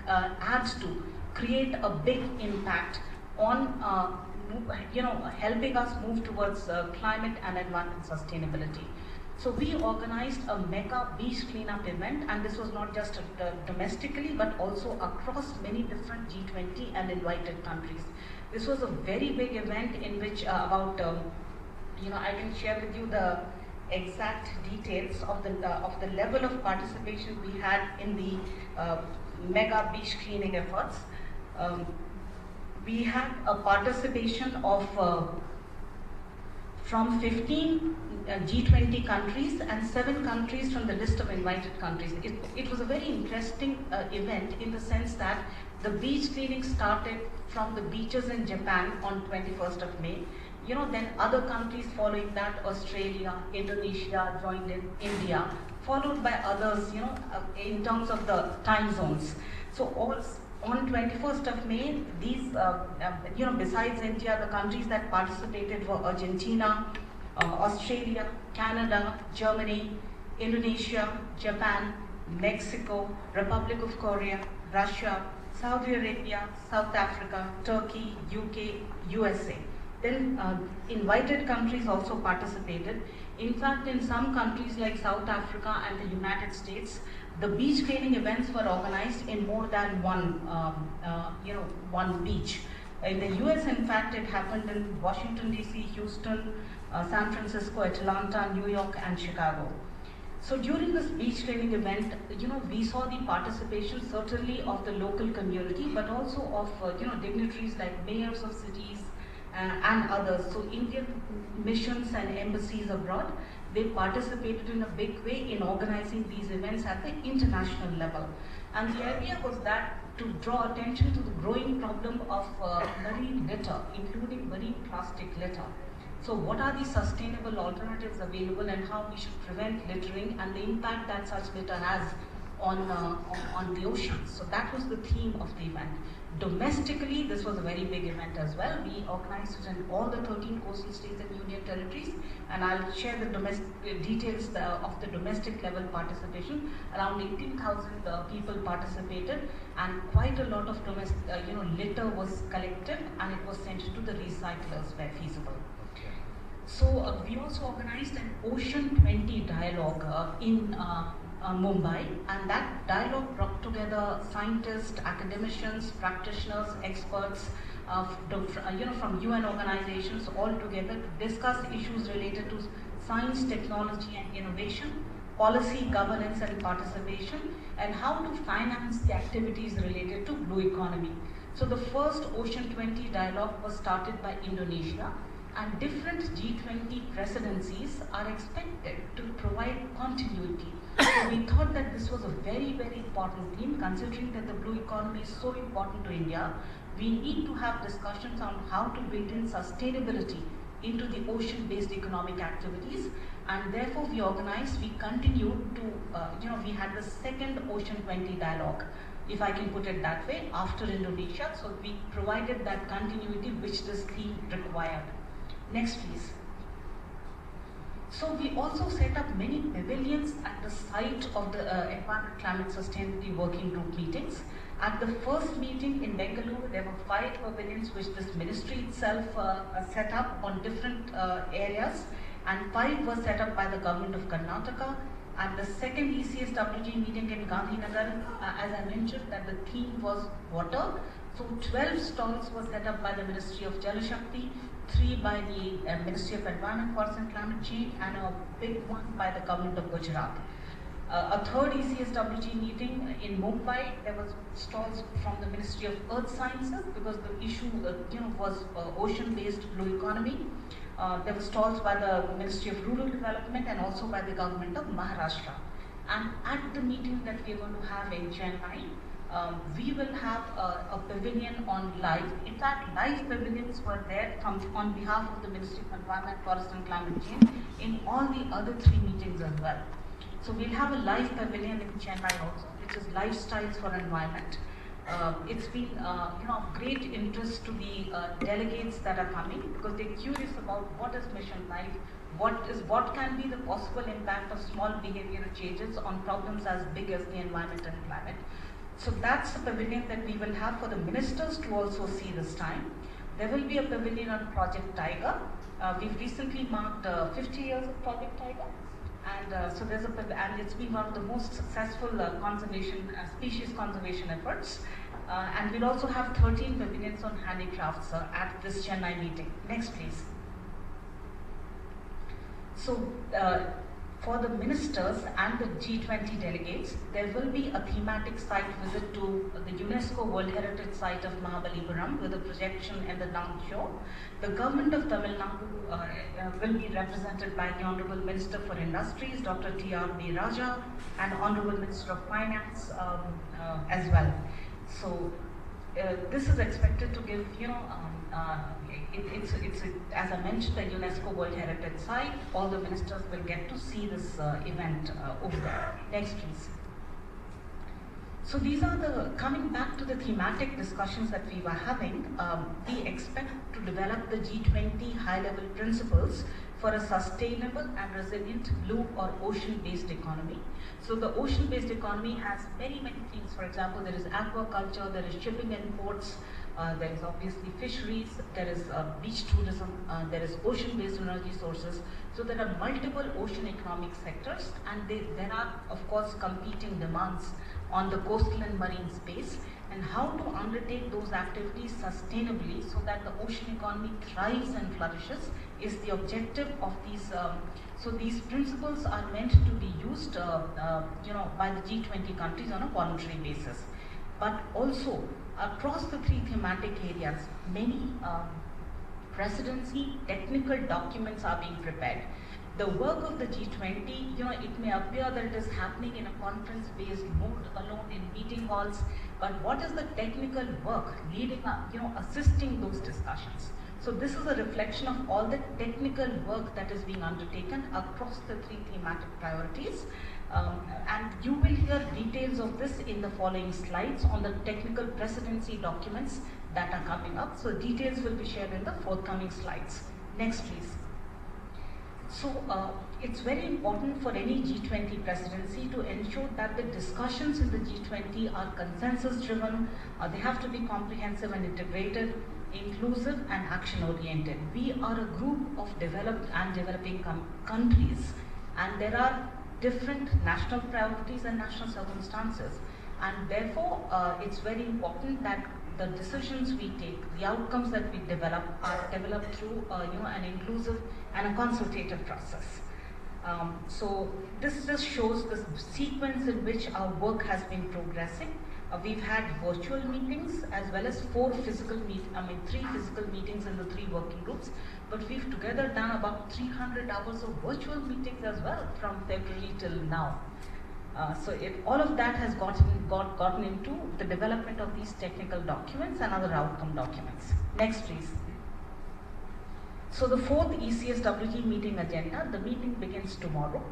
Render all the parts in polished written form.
adds to create a big impact on helping us move towards climate and environment sustainability. So we organized a mega beach cleanup event, and this was not just domestically but also across many different G20 and invited countries. This was a very big event in which I can share with you the exact details of the level of participation we had in the mega beach cleaning efforts. We had a participation of from 15 G20 countries and 7 countries from the list of invited countries. It was a very interesting event in the sense that the beach cleaning started from the beaches in Japan on 21st of May. Then other countries following that, Australia, Indonesia joined in, India, followed by others, in terms of the time zones. So all on 21st of May, these, besides India, the countries that participated were Argentina, Australia, Canada, Germany, Indonesia, Japan, Mexico, Republic of Korea, Russia, Saudi Arabia, South Africa, Turkey, UK, USA. Then invited countries also participated. In fact, in some countries like South Africa and the United States, the beach cleaning events were organized in more than one beach. In the US, in fact, it happened in Washington, D.C., Houston, San Francisco, Atlanta, New York, and Chicago. So during this beach cleaning event, we saw the participation certainly of the local community, but also of dignitaries like mayors of cities and others. So Indian missions and embassies abroad, they participated in a big way in organizing these events at the international level. And the idea was that to draw attention to the growing problem of marine litter, including marine plastic litter. So what are the sustainable alternatives available and how we should prevent littering and the impact that such litter has on the oceans. So that was the theme of the event. Domestically, this was a very big event as well. We organized it in all the 13 coastal states and union territories, and I'll share the details of the domestic level participation. Around 18,000 people participated, and quite a lot of litter was collected, and it was sent to the recyclers where feasible. So we also organized an Ocean 20 dialogue in Mumbai, and that dialogue brought together scientists, academicians, practitioners, experts from UN organizations all together to discuss issues related to science, technology and innovation, policy, governance and participation, and how to finance the activities related to blue economy. So the first Ocean 20 dialogue was started by Indonesia, and different G20 presidencies are expected to provide continuity. So we thought that this was a very, very important theme, considering that the blue economy is so important to India. We need to have discussions on how to build in sustainability into the ocean-based economic activities, and therefore we continued to, we had the second Ocean 20 dialogue, if I can put it that way, after Indonesia. So we provided that continuity which this theme required. Next, please. So we also set up many pavilions at the site of the Environment Climate Sustainability Working Group meetings. At the first meeting in Bengaluru, there were 5 pavilions which this ministry itself set up on different areas, and 5 were set up by the government of Karnataka. At the second ECSWG meeting in Gandhinagar, as I mentioned, that the theme was water. So 12 stalls were set up by the Ministry of Jal Shakti, 3 by the Ministry of Environment, Forest and Climate Change, and a big one by the government of Gujarat. A third ECSWG meeting in Mumbai, there was stalls from the Ministry of Earth Sciences, because the issue was ocean-based blue economy. There were stalls by the Ministry of Rural Development and also by the government of Maharashtra. And at the meeting that we are going to have in Chennai, we will have a pavilion on live. In fact, live pavilions were there on behalf of the Ministry of Environment, Forest and Climate Change in all the other 3 meetings as well. So we'll have a live pavilion in Chennai also, which is Lifestyles for Environment. It's been of great interest to the delegates that are coming, because they're curious about what is Mission Life, what can be the possible impact of small behavioral changes on problems as big as the environment and climate. So that's the pavilion that we will have for the ministers to also see this time. There will be a pavilion on Project Tiger. We've recently marked 50 years of Project Tiger. And so there's and it's been one of the most successful species conservation efforts. And we'll also have 13 pavilions on handicrafts at this Chennai meeting. Next, please. So, for the ministers and the G20 delegates, there will be a thematic site visit to the UNESCO World Heritage Site of Mahabalipuram with a projection in the North Shore. The government of Tamil Nadu will be represented by the Honorable Minister for Industries, Dr. T.R.B. Raja, and Honorable Minister of Finance as well. So this is expected to give, it's as I mentioned, the UNESCO World Heritage Site. All the ministers will get to see this event over there. Next, please. So these are coming back to the thematic discussions that we were having. We expect to develop the G20 high-level principles for a sustainable and resilient blue or ocean-based economy. So the ocean-based economy has many things. For example, there is aquaculture, there is shipping and ports, there is obviously fisheries, there is beach tourism, there is ocean-based energy sources. So there are multiple ocean economic sectors, and there are, of course, competing demands on the coastal and marine space, and how to undertake those activities sustainably so that the ocean economy thrives and flourishes is the objective of these. So these principles are meant to be used, by the G20 countries on a voluntary basis. But also across the three thematic areas, many presidency technical documents are being prepared. The work of the G20, it may appear that it is happening in a conference-based mode alone in meeting halls, but what is the technical work leading up, assisting those discussions? So this is a reflection of all the technical work that is being undertaken across the three thematic priorities. And you will hear details of this in the following slides on the technical presidency documents that are coming up. So details will be shared in the forthcoming slides. Next, please. So it's very important for any G20 presidency to ensure that the discussions in the G20 are consensus driven, they have to be comprehensive and integrated, inclusive and action oriented. We are a group of developed and developing countries, and there are different national priorities and national circumstances, and therefore it's very important that the decisions we take, the outcomes that we develop are developed through an inclusive and a consultative process. So this just shows the sequence in which our work has been progressing. We've had virtual meetings as well as three physical meetings in the three working groups, but we've together done about 300 hours of virtual meetings as well from February till now. So all of that has gotten into the development of these technical documents and other outcome documents. Next, please. So the fourth ECSWG meeting agenda, the meeting begins tomorrow,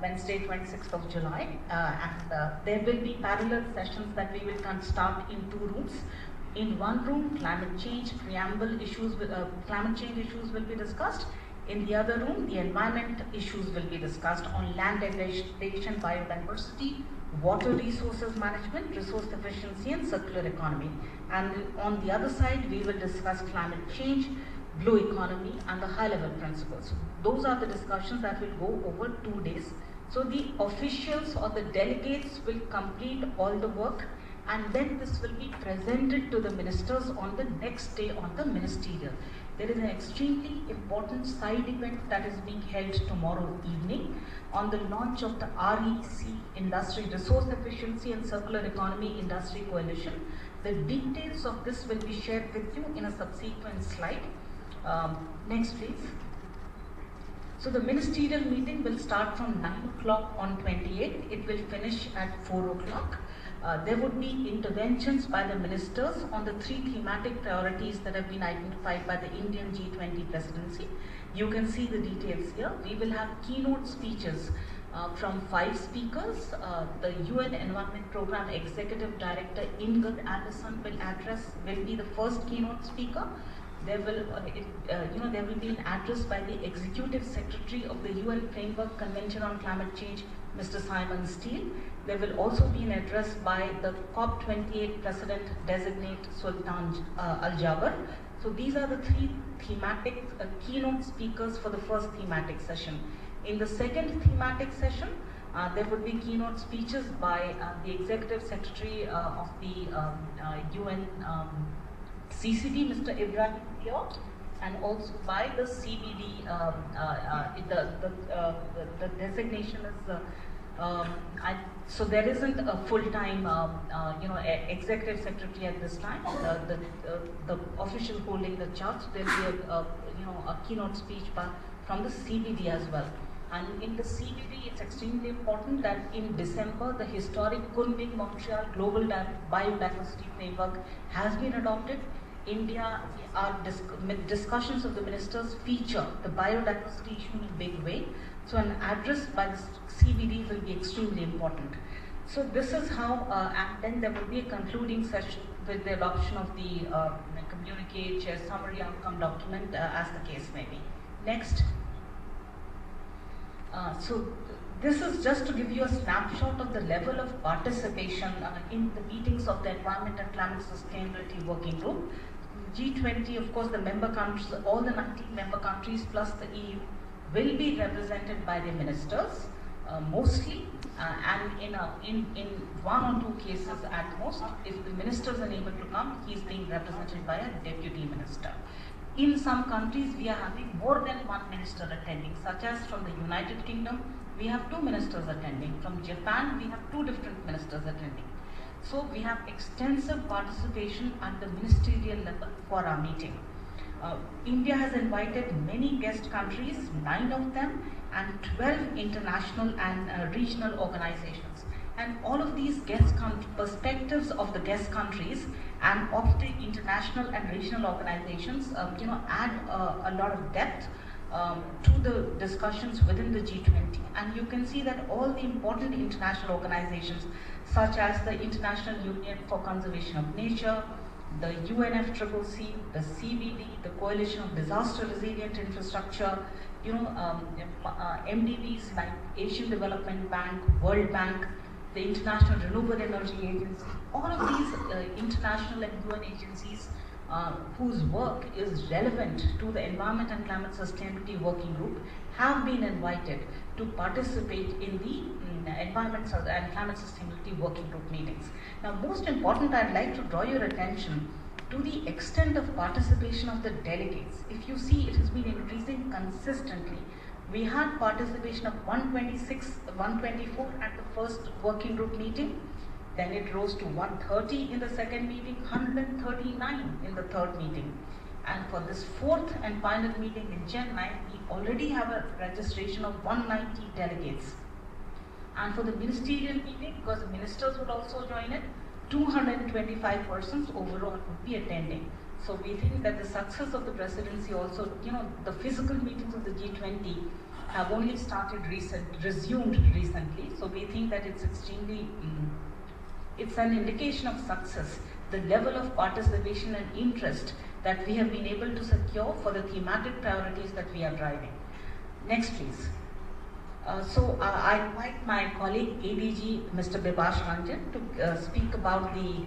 Wednesday 26th of July, and there will be parallel sessions that we will start in two rooms. In one room, climate change issues will be discussed. In the other room, the environment issues will be discussed on land degradation, biodiversity, water resources management, resource efficiency and circular economy. And on the other side, we will discuss climate change, blue economy and the high-level principles. Those are the discussions that will go over 2 days. So the officials or the delegates will complete all the work, and then this will be presented to the ministers on the next day on the ministerial. There is an extremely important side event that is being held tomorrow evening on the launch of the REC Industry Resource Efficiency and Circular Economy Industry Coalition. The details of this will be shared with you in a subsequent slide. Next, please. So the ministerial meeting will start from 9 o'clock on 28th. It will finish at 4 o'clock. There would be interventions by the ministers on the three thematic priorities that have been identified by the Indian G20 presidency. You can see the details here. We will have keynote speeches from 5 speakers. The UN Environment Program Executive Director Ingrid Anderson will be the first keynote speaker. There will be an address by the Executive Secretary of the UN Framework Convention on Climate Change, Mr. Simon Steele. There will also be an address by the COP28 President Designate Sultan Al Jaber. So these are the three thematic keynote speakers for the first thematic session. In the second thematic session, there would be keynote speeches by the Executive Secretary of the UN CCD, Mr. Ibrahim Diop, and also by the CBD. The designation is so there isn't a full-time executive secretary at this time. The official holding the charge, there will be a keynote speech from the CBD as well. And in the CBD, it's extremely important that in December, the historic Kunming-Montreal Global Biodiversity Framework has been adopted. India, our discussions of the ministers feature the biodiversity issue in a big way. So an address by the CBD will be extremely important. So this is how, and then there will be a concluding session with the adoption of the communique, chair summary outcome document, as the case may be. Next. So this is just to give you a snapshot of the level of participation in the meetings of the Environment and Climate Sustainability Working Group. G20, of course, the member countries, all the 19 member countries plus the EU will be represented by the ministers mostly, and in one or two cases at most, if the minister is unable to come, he is being represented by a deputy minister. In some countries, we are having more than one minister attending, such as from the United Kingdom, we have 2 ministers attending. From Japan, we have 2 different ministers attending. So we have extensive participation at the ministerial level for our meeting. India has invited many guest countries, 9 of them, and 12 international and regional organizations. And all of these perspectives of the guest countries and of the international and regional organizations, add a lot of depth to the discussions within the G20. And you can see that all the important international organizations, such as the International Union for Conservation of Nature, the UNFCCC, the CBD, the Coalition of Disaster Resilient Infrastructure, MDBs like Asian Development Bank, World Bank, the International Renewable Energy Agency, all of these international and UN agencies whose work is relevant to the Environment and Climate Sustainability Working Group have been invited to participate in the Environment and Climate Sustainability Working Group meetings. Now, most important, I'd like to draw your attention to the extent of participation of the delegates. If you see, it has been increasing consistently. We had participation of 124 at the first working group meeting, then it rose to 130 in the second meeting, 139 in the third meeting. And for this fourth and final meeting in Chennai, we already have a registration of 190 delegates. And for the ministerial meeting, because the ministers would also join it, 225 persons overall would be attending. So we think that the success of the presidency also, the physical meetings of the G20 have only resumed recently. So we think that it's extremely, it's an indication of success, the level of participation and interest that we have been able to secure for the thematic priorities that we are driving. Next, please. I invite my colleague ADG, Mr. Bibash Ranjan, to speak about the